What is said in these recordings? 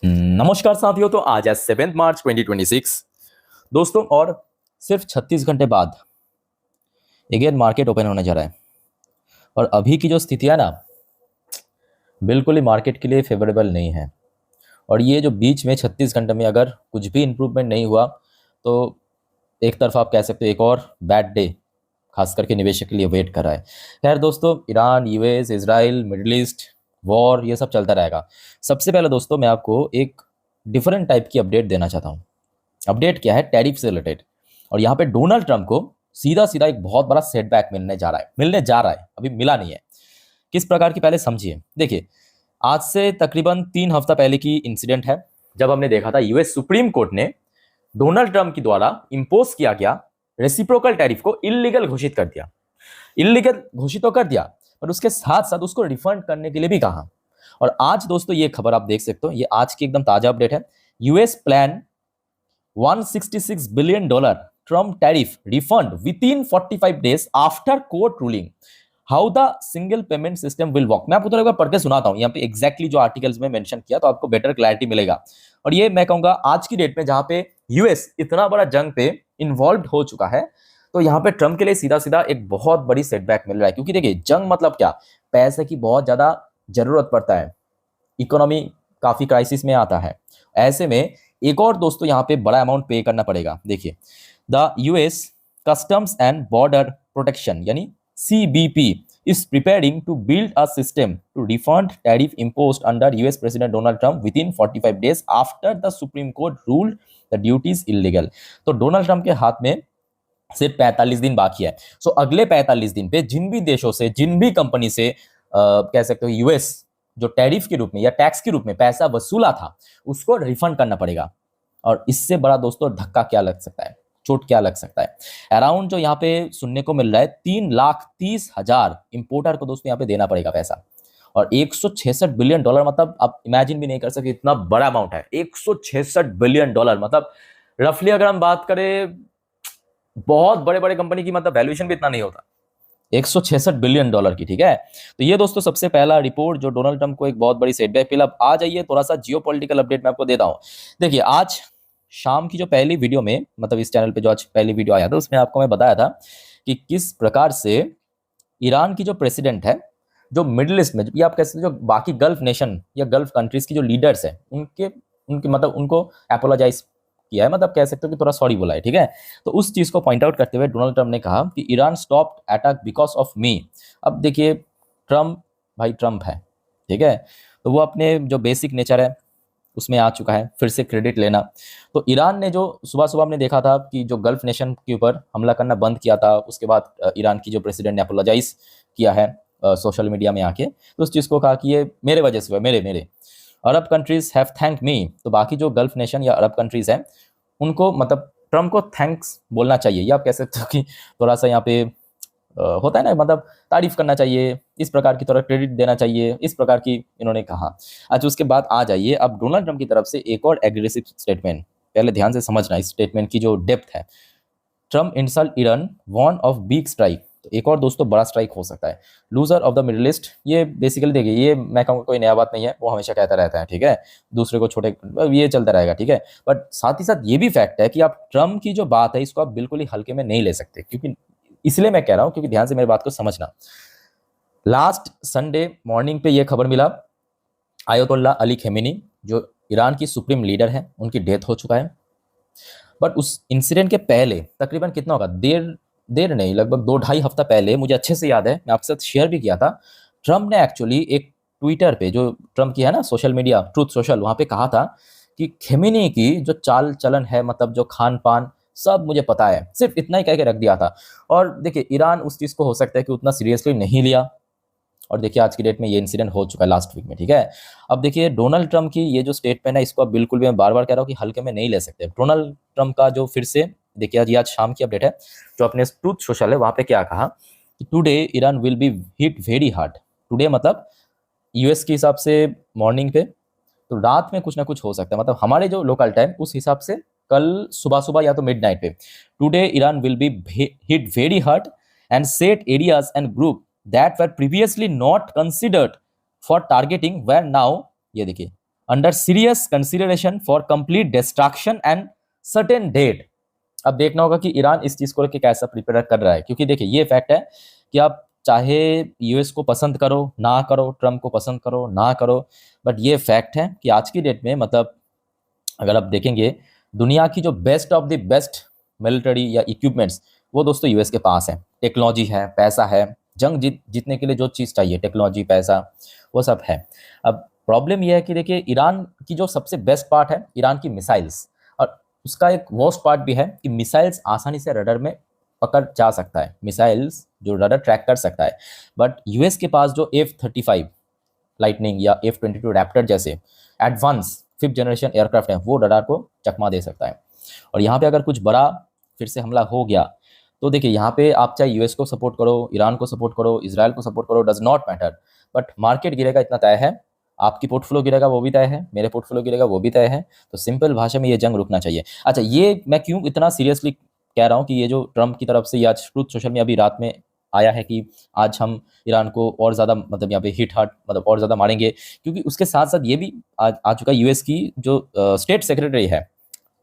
नमस्कार साथियों। तो आज है 7 मार्च 2026 दोस्तों, और सिर्फ 36 घंटे बाद अगेन मार्केट ओपन होने जा रहा है। और अभी की जो स्थितियां ना बिल्कुल ही मार्केट के लिए फेवरेबल नहीं है। और ये जो बीच में 36 घंटे में अगर कुछ भी इंप्रूवमेंट नहीं हुआ तो एक तरफ आप कह सकते हो एक और बैड डे खास करके निवेशक के लिए वेट कर रहा है। खैर दोस्तों, Iran, US, Israel, middle east war ये सब चलता रहेगा। सबसे पहले दोस्तों मैं आपको एक डिफरेंट टाइप की अपडेट देना चाहता हूँ। अपडेट क्या है? टैरिफ से रिलेटेड। और यहाँ पे डोनाल्ड ट्रंप को सीधा सीधा एक बहुत बड़ा सेटबैक मिलने जा रहा है, अभी मिला नहीं है। किस प्रकार की, पहले समझिए। देखिए, आज से तकरीबन 3 हफ्ता पहले की इंसिडेंट है, जब हमने देखा था यूएस सुप्रीम कोर्ट ने डोनाल्ड ट्रंप के द्वारा इंपोज किया गया रेसिप्रोकल टैरिफ को इलीगल घोषित कर दिया। इलीगल घोषित तो कर दिया, पर उसके साथ साथ उसको रिफंड करने के लिए भी कहा। और आज दोस्तों ये खबर आप देख सकते हो, ये आज की एकदम ताजा अपडेट है। US plan $166 billion Trump tariff refund within 45 days after court ruling. How the single payment system will work. मैं आपको थोड़ा एक बार पढ़ के सुनाता हूँ यहाँ पे एग्जैक्टली जो आर्टिकल्स में मेंशन किया, तो आपको बेटर क्लैरिटी मिलेगा। और ये मैं कहूंगा आज की डेट में जहां पे यूएस इतना बड़ा जंग पे इन्वॉल्व हो चुका है, तो यहाँ पे ट्रम्प के लिए सीधा सीधा एक बहुत बड़ी सेटबैक मिल रहा है। क्योंकि देखिए, जंग मतलब क्या, पैसे की बहुत ज्यादा जरूरत पड़ता है, इकोनॉमी काफी क्राइसिस में आता है। ऐसे में एक और दोस्तों यहाँ पे बड़ा अमाउंट पे करना पड़ेगा। देखिए, the US customs and border protection यानी CBP is preparing to build a system to refund tariff imposed under US President Donald Trump within 45 days after the Supreme Court ruled the duty is illegal। तो Donald Trump के हाथ में सिर्फ 45 दिन बाकी है। सो अगले 45 दिन पे जिन भी देशों से, जिन भी कंपनी से कह सकते हो यूएस जो टैरिफ के रूप में या टैक्स के रूप में पैसा वसूला था, उसको रिफंड करना पड़ेगा। और इससे बड़ा दोस्तों धक्का क्या लग सकता है, चोट क्या लग सकता है? अराउंड जो यहाँ पे सुनने को मिल रहा है, 3,30,000 इंपोर्टर को दोस्तों यहाँ पे देना पड़ेगा पैसा। और $166 बिलियन, मतलब आप इमेजिन भी नहीं कर सकते, इतना बड़ा अमाउंट है। $166 बिलियन मतलब रफली अगर हम बात करें, बहुत बड़े बड़े कंपनी की मतलब वैल्यूएशन भी इतना नहीं होता, $166 बिलियन की। ठीक है, तो ये दोस्तों सबसे पहला रिपोर्ट जो डोनाल्ड ट्रंप को एक बहुत बड़ी सेटबैक मिला। अब आ जाइए थोड़ा सा जियोपॉलिटिकल अपडेट मैं आपको देता हूं। देखिए, आज शाम की जो पहली वीडियो में, मतलब इस चैनल पे जो आज पहली वीडियो आया था, उसमें आपको मैं बताया था कि किस प्रकार से ईरान की जो प्रेसिडेंट है, जो मिडिल ईस्ट में या आप कह सकते हो जो बाकी गल्फ नेशन या गल्फ कंट्रीज की जो लीडर्स है, उनके उनके मतलब उनको अपोलोजाइज किया है, मतलब कह सकते हो कि थोड़ा सॉरी बोला है। ठीक है, तो उस चीज को पॉइंट आउट करते हुए डोनाल्ड ट्रंप ने कहा कि Iran stop attack because of me. अब देखिए, ट्रंप भाई ट्रंप है, ठीक है, तो वो अपने जो बेसिक नेचर है उसमें आ चुका है फिर से क्रेडिट लेना। तो ईरान ने जो सुबह सुबह हमने देखा था कि जो गल्फ नेशन के ऊपर हमला करना बंद किया था, उसके बाद ईरान की जो प्रेसिडेंट ने अपोलोजाइज किया है सोशल मीडिया में आके, तो उस चीज़ को कहा कि ये मेरे वजह से हुआ, मेरे मेरे अरब कंट्रीज हैव थैंक मी। तो बाकी जो गल्फ नेशन या अरब कंट्रीज हैं, उनको मतलब ट्रम्प को थैंक्स बोलना चाहिए, या आप कह सकते हो कि थोड़ा सा यहाँ पे होता है ना, मतलब तारीफ करना चाहिए, इस प्रकार की थोड़ा क्रेडिट देना चाहिए, इस प्रकार की इन्होंने कहा। अच्छा, उसके बाद आ जाइए अब डोनाल्ड ट्रंप की तरफ से एक और एग्रेसिव स्टेटमेंट। पहले ध्यान से समझना इस स्टेटमेंट की जो डेप्थ है। Trump insult Iran, warn of big strike. तो एक और दोस्तों बड़ा स्ट्राइक हो सकता है। Loser of the Middle East, ये बेसिकली देखिए, ये मैं कहूँगा कोई नया बात नहीं है, वो हमेशा कहता रहता है। ठीक है, दूसरे को छोटे, ये चलता रहेगा। ठीक है, बट साथ ही साथ ये भी फैक्ट है कि आप ट्रम्प की जो बात है इसको आप बिल्कुल ही हल्के में नहीं ले सकते। क्योंकि इसलिए मैं कह रहा हूं क्योंकि ध्यान से मेरी बात को समझना। लास्ट संडे मॉर्निंग पे ये खबर मिला, आयतुल्लाह अली खेमेनी जो ईरान की सुप्रीम लीडर है, उनकी डेथ हो चुका है। बट उस इंसिडेंट के पहले तकरीबन कितना होगा, देर देर नहीं, लगभग 2-2.5 हफ्ता पहले, मुझे अच्छे से याद है, मैं आपके साथ शेयर भी किया था। ट्रम्प ने एक्चुअली एक ट्विटर पे, जो ट्रम्प की है ना सोशल मीडिया, ट्रूथ सोशल, वहां पे कहा था कि खेमेनी की जो चाल चलन है, मतलब जो खान पान, सब मुझे पता है। सिर्फ इतना ही कह के रख दिया था। और देखिए, ईरान उस चीज़ को हो सकता है कि उतना सीरियसली नहीं लिया। और देखिए, आज की डेट में ये इंसिडेंट हो चुका है लास्ट वीक में। ठीक है, अब देखिए डोनाल्ड ट्रंप की ये जो स्टेटमेंट है, इसको आप बिल्कुल भी, मैं बार बार कह रहा हूँ कि हल्के में नहीं ले सकते। डोनाल्ड ट्रंप का जो फिर से देखिए, आज शाम की अपडेट है, जो अपने ट्रूथ सोशल है वहाँ पे क्या कहा कि today Iran will be hit very hard. Today मतलब यूएस के हिसाब से मॉर्निंग पे, तो रात में कुछ ना कुछ हो सकता है, मतलब हमारे जो लोकल टाइम उस हिसाब से कल सुबह सुबह या तो मिडनाइट पे। Today Iran will be hit very hard and set areas and group that were previously not considered for targeting were now, ये देखिए, under serious consideration for complete destruction and certain death. अब देखना होगा कि Iran इस चीज को लेकर कैसा प्रिपेयर कर रहा है, क्योंकि देखिए ये फैक्ट है कि आप चाहे यूएस को पसंद करो ना करो, ट्रम्प को पसंद करो ना करो, बट ये फैक्ट है कि आज की डेट में मतलब अगर आप देखेंगे दुनिया की जो best of the best military या इक्विपमेंट्स वो दोस्तों यूएस के पास है। टेक्नोलॉजी है, पैसा है, जंग जीतने के लिए जो चीज़ चाहिए, टेक्नोलॉजी, पैसा, वो सब है। अब प्रॉब्लम यह है कि देखिए ईरान की जो सबसे बेस्ट पार्ट है ईरान की मिसाइल्स, और उसका एक वर्स्ट पार्ट भी है कि मिसाइल्स आसानी से रडर में पकड़ जा सकता है, मिसाइल्स जो रडर ट्रैक कर सकता है, बट यूएस के पास जो F-35 लाइटनिंग या F-22 रैप्टर जैसे एडवांस 5th जनरेशन एयरक्राफ्ट है वो रडार को चकमा दे सकता है। और यहाँ पे अगर कुछ बड़ा फिर से हमला हो गया तो देखिए यहाँ पे आप चाहे यूएस को सपोर्ट करो, ईरान को सपोर्ट करो, इजराइल को सपोर्ट करो, does not matter, but market गिरेगा इतना तय है, आपकी पोर्टफोलियो गिरेगा वो भी तय है, मेरे पोर्टफोलियो गिरेगा वो भी तय है। तो सिंपल भाषा में ये जंग रुकना चाहिए। अच्छा, ये मैं क्यों इतना सीरियसली कह रहा हूँ कि ये जो ट्रम्प की तरफ से आज ट्रूथ सोशल में अभी रात में आया है कि आज हम ईरान को और ज़्यादा मतलब यहाँ पे हिट हार्ट मतलब और ज़्यादा मारेंगे, क्योंकि उसके साथ साथ ये भी आ चुका है यूएस की जो स्टेट सेक्रेटरी है,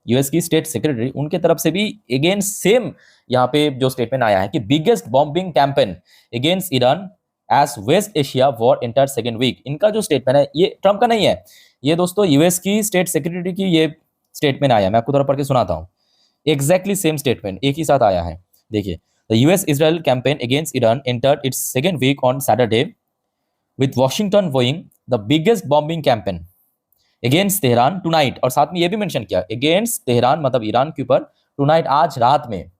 यूएस की स्टेट सेक्रेटरी, उनके तरफ से भी अगेंस्ट सेम यहाँ पे जो स्टेटमेंट आया है कि biggest bombing campaign against Iran as West Asia war enter second week. इनका जो स्टेटमेंट है ये ट्रम्प का नहीं है, ये दोस्तों यूएस की स्टेट सेक्रेटरी की ये स्टेटमेंट आया है। मैं आपको थोड़ा पढ़ के सुनाता हूँ, एग्जैक्टली सेम स्टेटमेंट एक ही साथ आया है। देखिए, the US Israel campaign against Iran entered its second week on Saturday with Washington going the biggest bombing campaign against Tehran tonight, और साथ में ये भी मेंशन किया अगेंस्ट तेहरान मतलब ईरान के ऊपर टुनाइट आज रात में,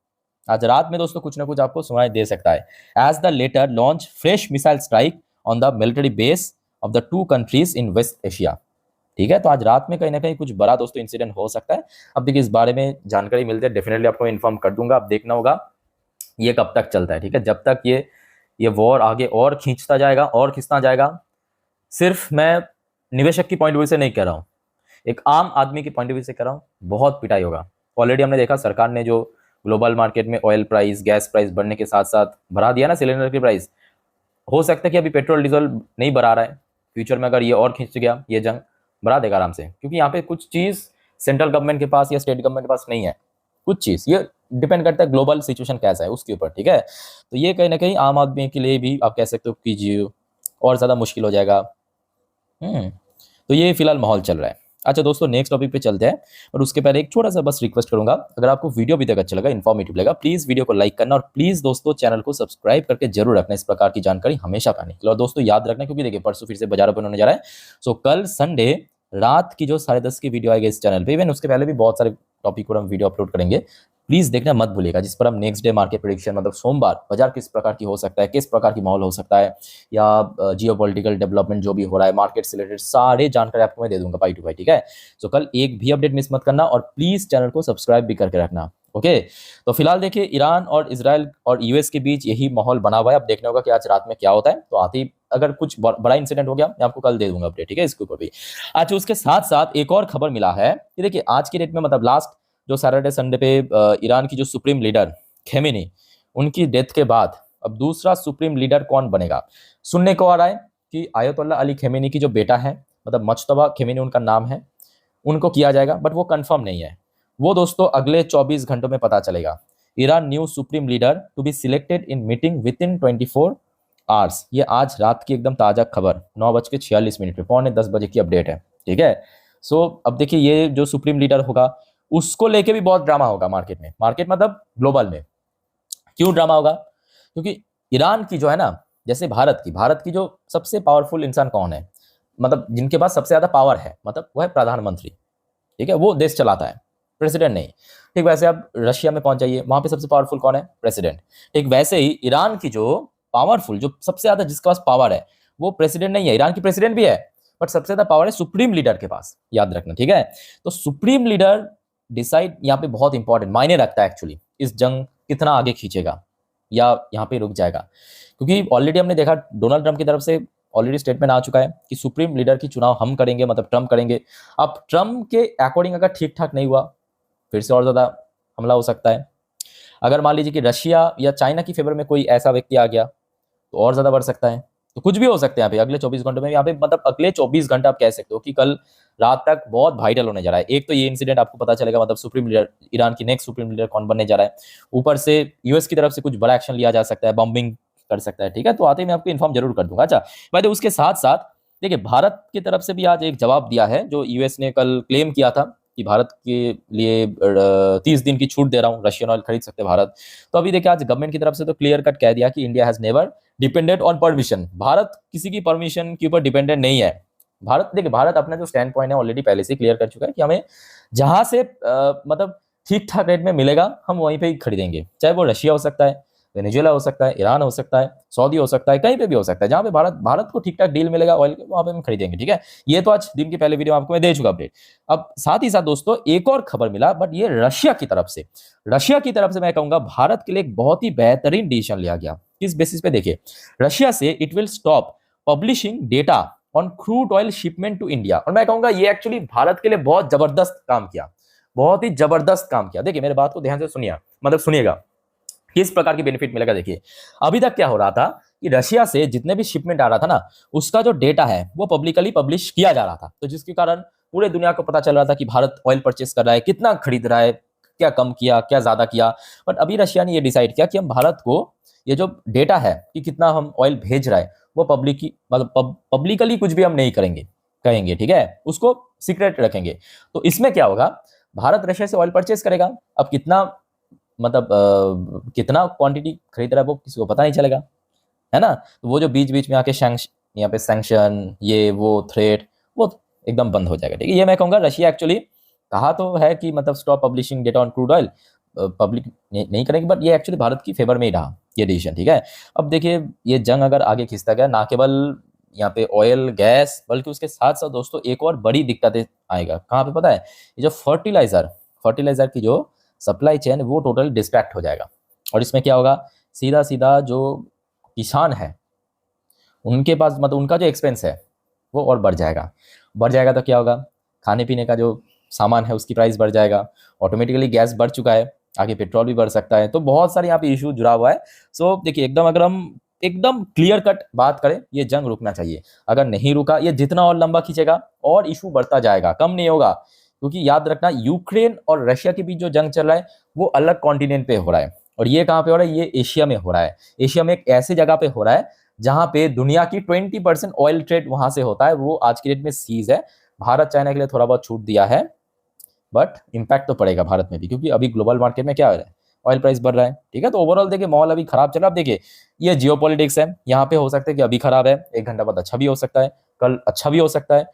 आज रात में दोस्तों कुछ ना कुछ आपको सुनाई दे सकता है। As the latter launch fresh missile strike on the military base of the two countries in West Asia. ठीक है, तो आज रात में कहीं ना कहीं कुछ बड़ा दोस्तों इंसिडेंट हो सकता है। अब देखिए इस बारे में जानकारी मिलती है डेफिनेटली आपको इन्फॉर्म कर दूंगा। अब देखना होगा ये कब तक चलता है। ठीक है, जब तक ये वॉर आगे और खींचता जाएगा और खींचता जाएगा, सिर्फ मैं निवेशक की पॉइंट ऑफ व्यू से नहीं कह रहा हूँ, एक आम आदमी की पॉइंट ऑफ व्यू से कह रहा हूँ, बहुत पिटाई होगा। ऑलरेडी हमने देखा सरकार ने जो ग्लोबल मार्केट में ऑयल प्राइस, गैस प्राइस बढ़ने के साथ साथ बढ़ा दिया ना सिलेंडर की प्राइस। हो सकता है कि अभी पेट्रोल डीजल नहीं बढ़ा रहा है, फ्यूचर में अगर ये और खींच गया ये जंग बढ़ा देगा आराम से, क्योंकि यहाँ पे कुछ चीज़ सेंट्रल गवर्नमेंट के पास या स्टेट गवर्नमेंट के पास नहीं है, कुछ चीज़ ये डिपेंड करता है ग्लोबल सिचुएशन कैसा है उसके ऊपर। ठीक है, तो ये कहीं ना कहीं आम आदमी के लिए भी आप कह सकते हो कि जी और ज़्यादा मुश्किल हो जाएगा। तो ये फिलहाल माहौल चल रहा है। अच्छा दोस्तों, नेक्स्ट टॉपिक पे चलते हैं, और उसके पहले एक छोटा सा बस रिक्वेस्ट करूंगा, अगर आपको वीडियो अभी तक अच्छा लगा, इन्फॉर्मेटिव लगा, प्लीज वीडियो को लाइक करना, और प्लीज दोस्तों चैनल को सब्सक्राइब करके जरूर रखना इस प्रकार की जानकारी हमेशा पाने के लिए। और दोस्तों याद रखना, क्योंकि देखिए परसों फिर से बाजार ओपन होने जा रहा है, सो कल संडे रात की जो 10:30 की वीडियो आएगी इस चैनल पे, इवन उसके पहले भी बहुत सारे टॉपिक पर हम वीडियो अपलोड करेंगे, प्लीज देखना मत भूलिएगा, जिस पर हम नेक्स्ट डे मार्केट प्रेडिक्शन मतलब सोमवार बाजार किस प्रकार की हो सकता है, किस प्रकार की माहौल हो सकता है, या जियोपॉलिटिकल डेवलपमेंट जो भी हो रहा है मार्केट से रिलेटेड सारे जानकारी आपको मैं दे दूंगा बाई टू बाई। ठीक है, तो कल एक भी अपडेट मिस मत करना, और प्लीज चैनल को सब्सक्राइब भी करके रखना। ओके, तो फिलहाल देखिए ईरान और इजराइल और यूएस के बीच यही माहौल बना हुआ है। अब देखना होगा कि आज रात में क्या होता है, तो आते ही अगर कुछ बड़ा इंसिडेंट हो गया मैं आपको कल दे दूंगा अपडेट। ठीक है, इसके ऊपर भी। अच्छा, उसके साथ साथ एक और खबर मिला है कि देखिए आज की डेट में मतलब लास्ट जो सैटरडे संडे पे ईरान की जो सुप्रीम लीडर खेमेनी, उनकी डेथ के बाद अब दूसरा सुप्रीम लीडर कौन बनेगा सुनने को आ रहा है कि आयतुल्लाह अली खेमेनी की जो बेटा है मतलब मुज्तबा खेमेनी उनका नाम है, उनको किया जाएगा, बट वो कंफर्म नहीं है। वो दोस्तों अगले 24 घंटों में पता चलेगा। Iran new supreme leader to be selected in meeting with in 24 hours. ये आज रात की एकदम ताजा खबर 9:46 पे 9:45 बजे की अपडेट है। ठीक है, सो अब देखिए ये जो सुप्रीम लीडर होगा उसको लेके भी बहुत ड्रामा होगा मार्केट में, मार्केट मतलब ग्लोबल में। क्यों ड्रामा होगा? क्योंकि ईरान की जो है ना, जैसे भारत की जो सबसे पावरफुल इंसान कौन है, मतलब जिनके पास सबसे ज्यादा पावर है, मतलब वो है प्रधानमंत्री। ठीक है, वो देश चलाता है, प्रेसिडेंट नहीं। ठीक, वैसे आप रशिया में पहुंच जाइए, वहां पे सबसे पावरफुल कौन है? प्रेसिडेंट। ठीक, वैसे ही ईरान की जो पावरफुल, जो सबसे ज्यादा जिसके पास पावर है वो प्रेसिडेंट नहीं है, ईरान की प्रेसिडेंट भी है, बट सबसे ज्यादा पावर है सुप्रीम लीडर के पास, याद रखना। ठीक है, तो सुप्रीम लीडर डिसाइड यहाँ पे बहुत इंपॉर्टेंट मायने रखता है एक्चुअली, इस जंग कितना आगे खींचेगा या यहाँ पे रुक जाएगा। क्योंकि ऑलरेडी हमने देखा डोनाल्ड ट्रंप की तरफ से ऑलरेडी स्टेटमेंट आ चुका है कि सुप्रीम लीडर की चुनाव हम करेंगे, मतलब ट्रंप करेंगे। अब ट्रंप के अकॉर्डिंग अगर ठीक ठाक नहीं हुआ, फिर से और ज्यादा हमला हो सकता है। अगर मान लीजिए कि रशिया या चाइना की फेवर में कोई ऐसा व्यक्ति आ गया तो और ज्यादा बढ़ सकता है। तो कुछ भी हो सकता है यहाँ पे अगले 24 घंटों में। यहाँ पे मतलब अगले 24 घंटे आप कह सकते हो कि कल रात तक बहुत वाइटल होने जा रहा है। एक तो ये इंसिडेंट आपको पता चलेगा, मतलब सुप्रीम लीडर, ईरान की नेक्स्ट सुप्रीम लीडर कौन बनने जा रहा है। ऊपर से यूएस की तरफ से कुछ बड़ा एक्शन लिया जा सकता है, बॉम्बिंग कर सकता है, ठीक है। तो आते ही मैं आपको इन्फॉर्म जरूर कर दूंगा। अच्छा भाई, तो उसके साथ साथ देखिए भारत की तरफ से भी आज एक जवाब दिया है, जो यूएस ने कल क्लेम किया था कि भारत के लिए 30 दिन की छूट दे रहा हूँ, रशियन ऑयल खरीद सकते हैं भारत। तो अभी देखिए आज गवर्नमेंट की तरफ से तो क्लियर कट कह दिया कि India has never dependent on permission. Bharat किसी की परमिशन के ऊपर डिपेंडेंट नहीं है। भारत देखिए, भारत अपना जो स्टैंड पॉइंट है ऑलरेडी पहले से क्लियर कर चुका है कि हमें जहां से मतलब ठीक ठाक रेट में मिलेगा हम वहीं पे ही खरीदेंगे, चाहे वो रशिया हो सकता है, वेनेजुएला हो सकता है, ईरान हो सकता है, सऊदी हो सकता है, कहीं पे भी हो सकता है। जहां पे भारत को ठीक ठाक डील मिलेगा ऑयल के, वहां पे हम खरीदेंगे, ठीक है। ये तो आज दिन की पहले वीडियो आपको मैं दे चुका अपडेट। अब साथ ही साथ दोस्तों एक और खबर मिला, बट ये रशिया की तरफ से। रशिया की तरफ से मैं कहूंगा भारत के लिए एक बहुत ही बेहतरीन डिसीजन लिया गया। किस बेसिस पे? देखिए, रशिया से it will stop publishing data on crude oil shipment to India. और मैं कहूंगा ये एक्चुअली भारत के लिए बहुत जबरदस्त काम किया, बहुत ही जबरदस्त काम किया। देखिए मेरे बात को ध्यान से सुनिए, मतलब सुनिएगा किस प्रकार की बेनिफिट मिलेगा। देखिए अभी तक क्या हो रहा था कि रशिया से जितने भी शिपमेंट आ रहा था ना, उसका जो डेटा है वो पब्लिकली पब्लिश किया जा रहा था, तो जिसके कारण पूरे दुनिया को पता चल रहा था कि भारत ऑयल परचेस कर रहा है, कितना खरीद रहा है, क्या कम किया, क्या ज्यादा किया। बट अभी रशिया ने ये डिसाइड किया कि हम भारत को ये जो डेटा है कि कितना हम ऑयल भेज रहा है वो मतलब पब्लिकली कुछ भी हम नहीं कहेंगे, ठीक है, उसको सीक्रेट रखेंगे। तो इसमें क्या होगा, भारत रशिया से ऑयल परचेस करेगा, अब कितना मतलब कितना क्वांटिटी खरीद रहा है वो किसी को पता नहीं चलेगा, है ना। तो वो जो बीच बीच में आके यहाँ पे सैंक्शन, ये वो थ्रेट, वो एकदम बंद हो जाएगा, ठीक है। ये मैं कहूँगा रशिया एक्चुअली कहा तो है कि मतलब stop publishing data on crude oil, public नहीं करेंगे, बट ये एक्चुअली भारत की फेवर में ही रहा ये डिसीजन, ठीक है। अब देखिए ये जंग अगर आगे खिंचता गया, ना केवल यहाँ पे ऑयल गैस, बल्कि उसके साथ साथ दोस्तों एक और बड़ी दिक्कतें आएगा। कहाँ पे पता है? ये जो फर्टिलाइजर की जो सप्लाई चेन वो टोटल डिस्ट्रैक्ट हो जाएगा। और इसमें क्या होगा, सीधा सीधा जो किसान है उनके पास मतलब उनका जो एक्सपेंस है वो और बढ़ जाएगा। तो क्या होगा, खाने पीने का जो सामान है उसकी प्राइस बढ़ जाएगा, ऑटोमेटिकली गैस बढ़ चुका है, आगे पेट्रोल भी बढ़ सकता है। तो बहुत सारे यहाँ पे इशू जुड़ा हुआ है। सो देखिए एकदम अगर हम एकदम क्लियर कट बात करें, ये जंग रुकना चाहिए। अगर नहीं रुका, ये जितना और लंबा खींचेगा और इशू बढ़ता जाएगा, कम नहीं होगा। क्योंकि याद रखना यूक्रेन और रशिया के बीच जो जंग चल रहा है वो अलग कॉन्टिनेंट पे हो रहा है, और ये कहाँ पे हो रहा है, ये एशिया में हो रहा है। एशिया में एक ऐसी जगह पे हो रहा है जहां पे दुनिया की 20% ऑयल ट्रेड वहां से होता है, वो आज की डेट में सीज है। भारत चाइना के लिए थोड़ा बहुत छूट दिया है, बट इम्पैक्ट तो पड़ेगा भारत में भी, क्योंकि अभी ग्लोबल मार्केट में क्या हो रहा है, ऑयल प्राइस बढ़ रहा है, ठीक है। तो ओवरऑल देखिए माहौल अभी खराब चल रहा है। अब देखिए ये जियोपॉलिटिक्स है, यहाँ पे हो सकता है कि अभी खराब है, 1 घंटा बाद अच्छा भी हो सकता है, कल अच्छा भी हो सकता है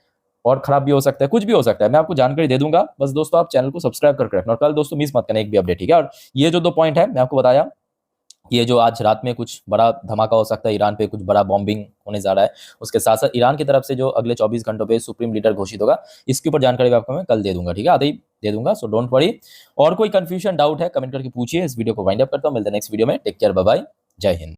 और खराब भी हो सकता है, कुछ भी हो सकता है। मैं आपको जानकारी दे दूंगा, बस दोस्तों आप चैनल को सब्सक्राइब करके रखना, और कल दोस्तों मिस मत करना एक भी अपडेट, ठीक है। और ये जो 2 पॉइंट है मैं आपको बताया, ये जो आज रात में कुछ बड़ा धमाका हो सकता है, ईरान पे कुछ बड़ा बॉम्बिंग होने जा रहा है, उसके साथ साथ ईरान की तरफ से जो अगले 24 घंटों पे सुप्रीम लीडर घोषित होगा, इसके ऊपर जानकारी आपको मैं कल दे दूंगा, ठीक है, आधे ही दे दूंगा। So don't worry. और कोई कंफ्यूजन डाउट है कमेंट करके पूछिए। इस वीडियो को वाइंड अप करता हूं, मिलते हैं नेक्स्ट वीडियो में। टेक केयर, बाय बाय, जय हिंद।